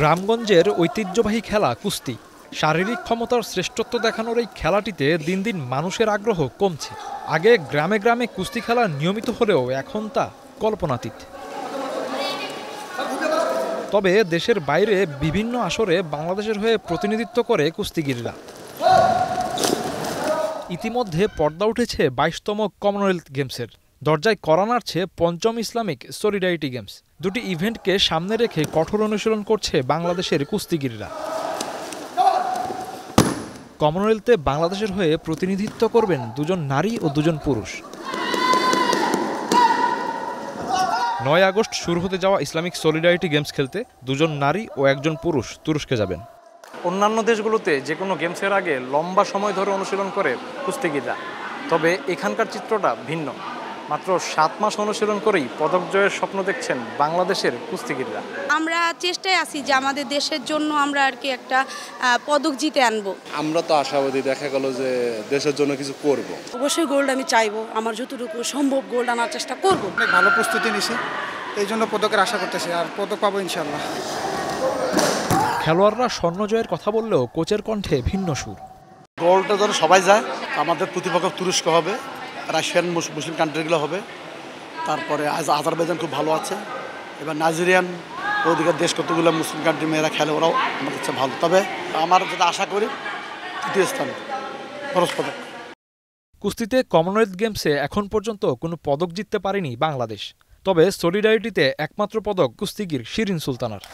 গ্রামগঞ্জের ঐতিহ্যবাহী খেলা কুস্তি। শারীরিক ক্ষমতার শ্রেষ্ঠত্ব দেখানোর এই খেলাটিতে দিন দিন মানুষের আগ্রহ কমছে। আগে গ্রামে গ্রামে কুস্তি খেলা নিয়মিত হলেও এখন তা কল্পনাতীত। তবে দেশের বাইরে বিভিন্ন আসরে বাংলাদেশের হয়ে প্রতিনিধিত্ব করে কুস্তিগিররা। ইতিমধ্যে পর্দা উঠেছে ২২তম কমনওয়েলথ গেমসের। দরজায় কড়া নাড়ছে ৫ম ইসলামিক সলিডারিটি গেমস। দুটি ইভেন্টকে সামনে রেখে কঠোর অনুশীলন করছে বাংলাদেশের কুস্তিগিররা। কমনওয়েলথে বাংলাদেশের হয়ে প্রতিনিধিত্ব করবেন দুজন নারী ও দুজন পুরুষ। ৯ আগস্ট শুরু হতে যাওয়া ইসলামিক সলিডারিটি গেমস খেলতে দুজন নারী ও একজন পুরুষ তুরস্কে যাবেন। অন্যান্য দেশগুলোতে যে কোনো গেমসের আগে লম্বা সময় ধরে অনুশীলন করে কুস্তিগিররা, তবে এখানকার চিত্রটা ভিন্ন। মাত্র ৭ মাস অনুশীলন করেই পদক জয়ের স্বপ্ন দেখছেন বাংলাদেশের কুস্তিগিররা। আমরা চেষ্টায় আছি যে আমাদের দেশের জন্য আমরা আর কি একটা পদক জিতে আনবো। আমরা তো আশাবাদী, দেখা গেল যে দেশের জন্য কিছু করব। অবশ্যই গোল্ড আমি চাইবো, আমার যতটুকু সম্ভব গোল্ড আনার চেষ্টা করব। অনেক ভালো প্রস্তুতি নিছি, এই জন্য পদকের আশা করতেছি, আর পদক পাবো ইনশাআল্লাহ। খেলোয়াড়রা স্বর্ণ জয়ের কথা বললেও কোচের কণ্ঠে ভিন্ন সুর। গোল্ডটা যেন সবাই যায়, আমাদের প্রতিপক্ষ তুরস্ক হবে, রাশিয়ান মুসলিম কান্ট্রিগুলো হবে, তারপরে আজারবাইজান খুব ভালো আছে, এবার নাইজেরিয়ান ওদিকের দেশ কতগুলো মুসলিম কান্ট্রি মেয়েরা খেলে, ওরাও আমাদের কাছে ভালো। তবে আমার যেটা আশা করি তৃতীয় স্থান, খরচ পদক। কুস্তিতে কমনওয়েলথ গেমসে এখন পর্যন্ত কোনো পদক জিততে পারেনি বাংলাদেশ। তবে সলিডারিটিতে একমাত্র পদক কুস্তিগির শিরিন সুলতানার।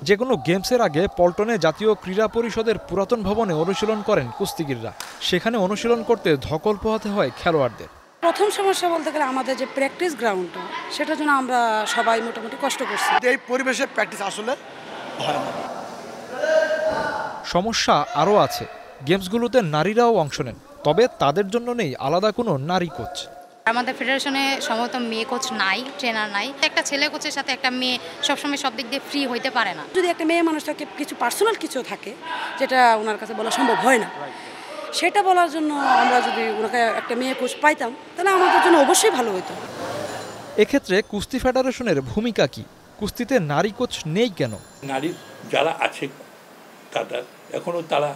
যে কোনো গেমসের আগে পল্টনে জাতীয় ক্রীড়া পরিষদের পুরাতন ভবনে অনুশীলন করেন কুস্তিগিররা। সেখানে অনুশীলন করতে ধকল পোহাতে হয় খেলোয়াড়দের। প্রথম সমস্যা বলতে গেলে আমাদের যে প্র্যাকটিস গ্রাউন্ডটা, সেটার জন্য আমরা সবাই মোটামুটি কষ্ট করছি। এই পরিবেশে প্র্যাকটিস আসলে হয় না। সমস্যা আরও আছে। গেমসগুলোতে নারীরাও অংশ নেন, তবে তাদের জন্য নেই আলাদা কোনো নারী কোচ। আমাদের ফেডারেশনে সম্ভবত মেয়ে কোচ নাই, ট্রেনার নাই। একটা ছেলে কোচের সাথে একটা মেয়ে সবসময় সব দিক দিয়ে ফ্রি হইতে পারে না। যদি একটা মেয়ে মানুষটাকে কিছু পার্সোনাল কিছু থাকে যেটা ওনার কাছে বলা সম্ভব হয় না, সেটা বলার জন্য আমরা যদি ওনাকে একটা মেয়ে কোচ পাইতাম তাহলে আমাদের জন্য অবশ্যই ভালো হতো। এক্ষেত্রে কুস্তি ফেডারেশনের ভূমিকা কি? কুস্তিতে নারী কোচ নেই কেন? নারী যারা আছে তাদের এখনও তারা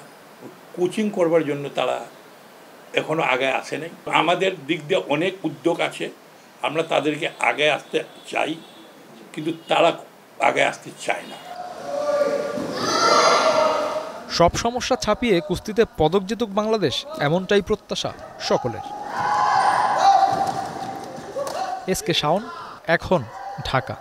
কোচিং করবার জন্য তারা এখনও আগে আসে নাই। আমাদের দিক দিয়ে অনেক উদ্যোগ আছে, আমরা তাদেরকে আগে আসতে চাই, কিন্তু তারা আগে আসতে চায় না। সব সমস্যা ছাপিয়ে কুস্তিতে পদক জিতুক বাংলাদেশ, এমনটাই প্রত্যাশা সকলের। এস কে শাওন, এখন, ঢাকা।